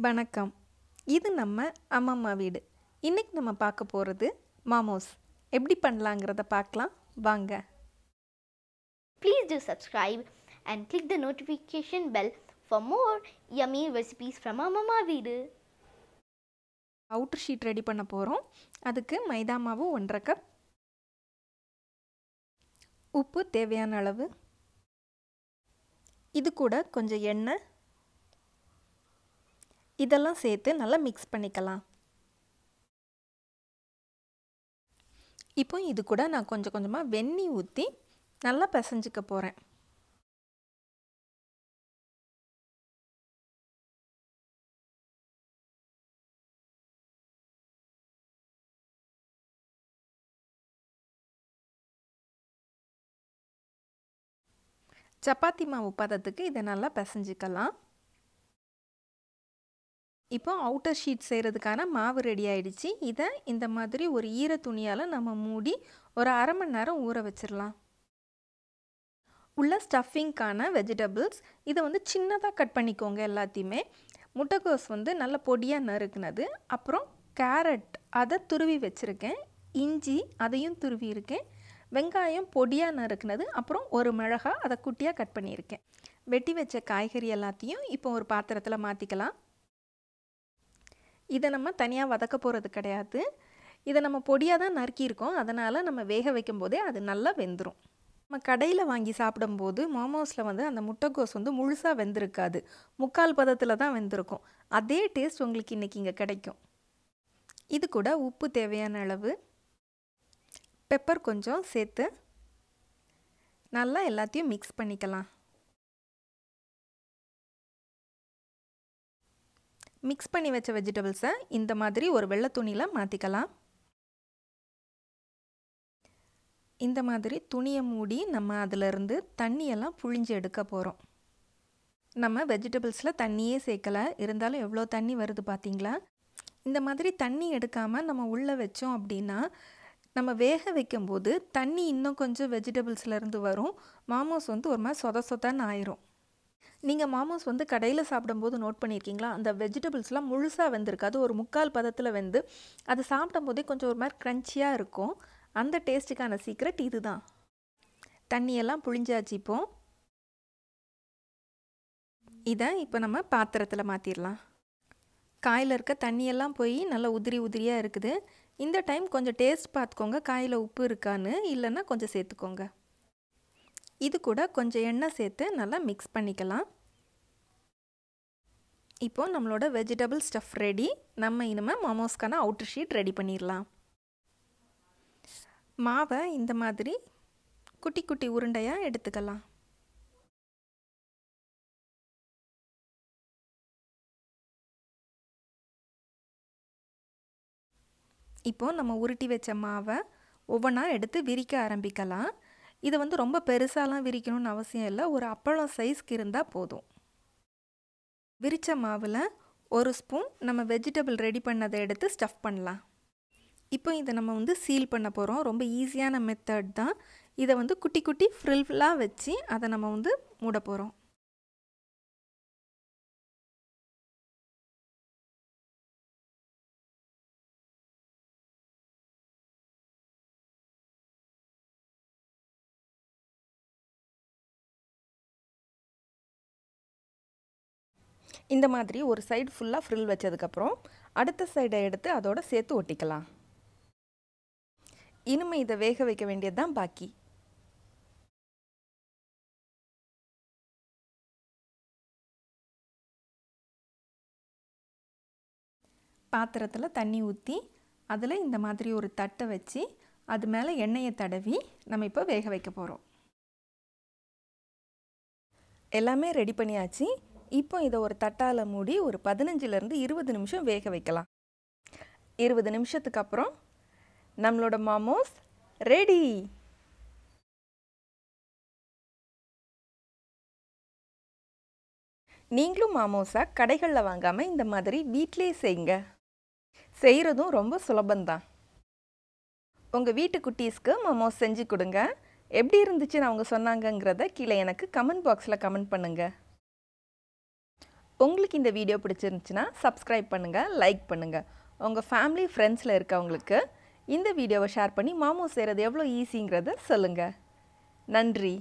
வணக்கம். இது நம்ம அம்மம்மா வீடு. இன்னைக்கு நம்ம பார்க்க போகிறது மாமோஸ். எப்படி பண்ணலாங்கிறத பார்க்கலாம் வாங்க. Please do subscribe and click the notification bell for more yummy recipes from அம்மம்மா வீடு. அவுட்டர் ஷீட் ரெடி பண்ண போகிறோம். அதுக்கு மைதா மாவு 1.5 கப், உப்பு தேவையான அளவு, இது கூட கொஞ்சம் எண்ணெய், இதெல்லாம் சேர்த்து நல்லா மிக்ஸ் பண்ணிக்கலாம். இப்போ இது கூட நான் கொஞ்சம் கொஞ்சமாக வெண்ணெய் ஊற்றி நல்லா பிசைஞ்சிக்க போகிறேன். சப்பாத்தி மாவு பதத்துக்கு இதை நல்லா பிசைஞ்சிக்கலாம். இப்போ அவுட்டர் ஷீட் செய்கிறதுக்கான மாவு ரெடி ஆகிடுச்சு. இதை இந்த மாதிரி ஒரு ஈர துணியால் நம்ம மூடி ஒரு அரை மணி நேரம் ஊற வச்சிடலாம். உள்ள ஸ்டஃபிங்க்கான வெஜிடபிள்ஸ் இதை சின்னதாக கட் பண்ணிக்கோங்க. எல்லாத்தையுமே முட்டைக்கோஸ் நல்ல பொடியாக நறுக்குனது, அப்புறம் கேரட் அதை துருவி வச்சுருக்கேன், இஞ்சி அதையும் துருவி இருக்கேன், வெங்காயம் பொடியாக நறுக்குனது, அப்புறம் ஒரு மிளகாய் அதை குட்டியாக கட் பண்ணியிருக்கேன். வெட்டி வச்ச காய்கறி எல்லாத்தையும் இப்போ ஒரு பாத்திரத்தில் மாற்றிக்கலாம். இதை நம்ம தனியாக வதக்க போகிறது கிடையாது. இதை நம்ம பொடியாக தான் நறுக்கியிருக்கோம். அதனால் நம்ம வேக வைக்கும் போதே அது நல்லா வெந்துடும். நம்ம கடையில் வாங்கி சாப்பிடும்போது மோமோஸில் அந்த முட்டைக்கோஸ் முழுசாக வெந்திருக்காது, முக்கால் பதத்தில் தான் வெந்திருக்கும். அதே டேஸ்ட் உங்களுக்கு இன்றைக்கி இங்கே கிடைக்கும். இது கூட உப்பு தேவையான அளவு, பெப்பர் கொஞ்சம் சேர்த்து நல்லா எல்லாத்தையும் மிக்ஸ் பண்ணிக்கலாம். மிக்ஸ் பண்ணி வச்ச வெஜிடபிள்ஸை இந்த மாதிரி ஒரு வெள்ளை துணியில் மாற்றிக்கலாம். இந்த மாதிரி துணியை மூடி நம்ம அதிலிருந்து தண்ணியெல்லாம் புழிஞ்சு எடுக்க போகிறோம். நம்ம வெஜிடபிள்ஸில் தண்ணியே சேர்க்கலை, இருந்தாலும் எவ்வளோ தண்ணி வருது பார்த்தீங்களா? இந்த மாதிரி தண்ணி எடுக்காமல் நம்ம உள்ளே வச்சோம் அப்படின்னா நம்ம வேக வைக்கும்போது தண்ணி இன்னும் கொஞ்சம் வெஜிடபிள்ஸ்லேருந்து வரும். மாமோஸ் ஒரு மாதிரி சொதன்னு ஆயிரும். நீங்கள் மாமோஸ் கடையில் சாப்பிடும்போது நோட் பண்ணியிருக்கீங்களா? அந்த வெஜிடபிள்ஸ்லாம் முழுசாக வெந்திருக்காது, ஒரு முக்கால் பதத்தில் வெந்து அது சாப்பிடும்போதே கொஞ்சம் ஒரு மாதிரி க்ரன்ச்சியாக இருக்கும். அந்த டேஸ்ட்டுக்கான சீக்ரெட் இதுதான். தண்ணியெல்லாம் புழிஞ்சாச்சு. இதை இப்போ நம்ம பாத்திரத்தில் மாற்றிடலாம். காயில் இருக்க தண்ணியெல்லாம் போய் நல்லா உதிரியாக இருக்குது. இந்த டைம் கொஞ்சம் டேஸ்ட் பார்த்துக்கோங்க, காயில் உப்பு இருக்கான்னு, இல்லைன்னா கொஞ்சம் சேர்த்துக்கோங்க. இது கூட கொஞ்சம் எண்ணெய் சேர்த்து நல்லா மிக்ஸ் பண்ணிக்கலாம். இப்போது நம்மளோட வெஜிடபிள் ஸ்டஃப் ரெடி. நம்ம இனிமேல் மோமோஸ்க்கான அவுட்டர் ஷீட் ரெடி பண்ணிடலாம். மாவை இந்த மாதிரி குட்டி குட்டி உருண்டையாக எடுத்துக்கலாம். இப்போது நம்ம உருட்டி வச்ச மாவை ஒவ்வொன்றா எடுத்து விரிக்க ஆரம்பிக்கலாம். இதை ரொம்ப பெருசாலாம் விரிக்கணும்னு அவசியம் இல்லை, ஒரு அப்பளம் சைஸ்க்கு இருந்தால் போதும். விரித்த மாவில் ஒரு ஸ்பூன் நம்ம வெஜிடபிள் ரெடி பண்ணதை எடுத்து ஸ்டஃப் பண்ணலாம். இப்போ இதை நம்ம சீல் பண்ண போகிறோம். ரொம்ப ஈஸியான மெத்தட் தான். இதை குட்டி குட்டி ஃப்ரில்லாக வச்சு அதை நம்ம மூட போகிறோம். இந்த மாதிரி ஒரு சைடு ஃபுல்லாக ஃப்ரில் வச்சதுக்கப்புறம் அடுத்த சைடை எடுத்து அதோட சேர்த்து ஒட்டிக்கலாம். இனிமே இதை வேக வைக்க வேண்டியது தான் பாக்கி. பாத்திரத்தில் தண்ணி ஊற்றி அதில் இந்த மாதிரி ஒரு தட்டை வச்சு அது மேலே எண்ணெயை தடவி நம்ம இப்போ வேக வைக்க போகிறோம். எல்லாமே ரெடி பண்ணியாச்சு. இப்போ இதை ஒரு தட்டால் மூடி ஒரு 15லேருந்து 20 நிமிஷம் வேக வைக்கலாம். 20 நிமிஷத்துக்கு அப்புறம் நம்மளோட மோமோஸ் ரெடி. நீங்களும் மோமோஸை கடைகளில் வாங்காமல் இந்த மாதிரி வீட்டிலே செய்யுங்க. செய்கிறதும் ரொம்ப சுலபந்தான். உங்கள் வீட்டு குட்டீஸ்க்கு மோமோஸ் செஞ்சு கொடுங்க. எப்படி இருந்துச்சுன்னு அவங்க சொன்னாங்கங்கிறத கீழே எனக்கு கமெண்ட் பாக்ஸில் கமெண்ட் பண்ணுங்கள். உங்களுக்கு இந்த வீடியோ பிடிச்சிருந்துச்சுன்னா சப்ஸ்கிரைப் பண்ணுங்கள், லைக் பண்ணுங்கள். உங்கள் ஃபேமிலி ஃப்ரெண்ட்ஸில் இருக்கவங்களுக்கு இந்த வீடியோவை ஷேர் பண்ணி மாமோஸ் செய்கிறது எவ்வளோ ஈஸிங்கிறத சொல்லுங்கள். நன்றி.